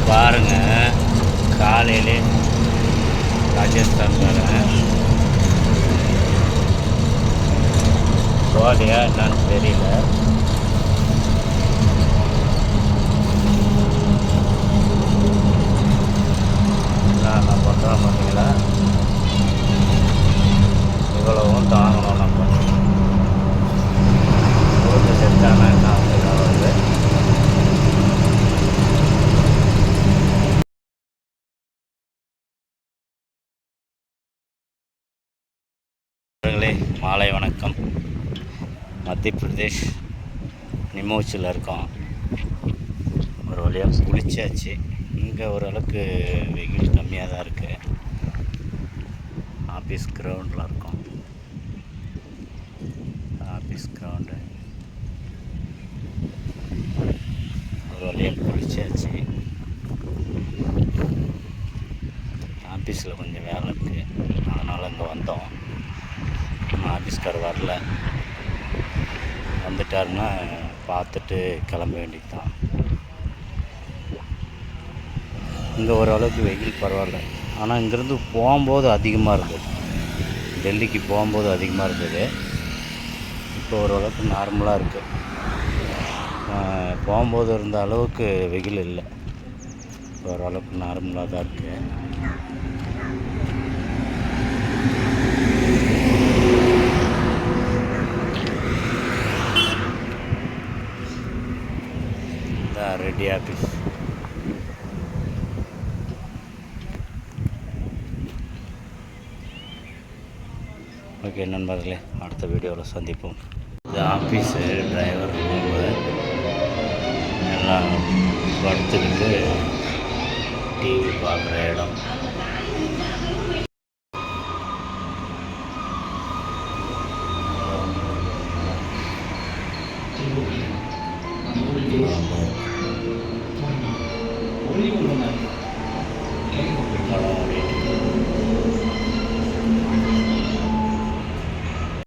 பாருங்கள், காலையிலே ராஜஸ்தான் வரேன். சோழியா என்னன்னு தெரியல. நான் பண்ணுறேன் பார்த்தீங்களா, இவ்வளவும் தாங்கணும் நம்ம. ஒரு செட்டான என்ன வந்து மாலை வணக்கம். மத்திய பிரதேஷ் நிமோச்சில் இருக்கோம். ஒரு வழியாக குளிச்சாச்சு. இங்கே ஓரளவுக்கு வெயில் கம்மியாக தான் இருக்குது. ஆஃபீஸ் கிரவுண்டில் இருக்கோம். ஆஃபீஸ் கிரவுண்டு ஒரு வழியாக குளிச்சாச்சு. ஆஃபீஸில் கொஞ்சம் வேலை இருக்குது, அதனால் இங்கே வந்தோம். ஆஃபீஸ்கார் வரல, வந்துட்டாருன்னா பார்த்துட்டு கிளம்ப வேண்டியது தான். இங்கே ஓரளவுக்கு வெயில் பரவாயில்ல. ஆனால் இங்கேருந்து போகும்போது அதிகமாக இருந்தது, டெல்லிக்கு போகும்போது அதிகமாக இருந்தது. இப்போ ஓரளவுக்கு நார்மலாக இருக்குது. போகும்போது இருந்த அளவுக்கு வெயில் இல்லை, ஓரளவுக்கு நார்மலாக தான் இருக்குது. Ready office. ஓகே நண்பர்களே, அடுத்த வீடியோவில் சந்திப்போம். இது ஆஃபீஸு, டிரைவர் ரூமு எல்லாம் படுத்துக்கிட்டு டிவி பார்க்குற இடம். ஆமாம்.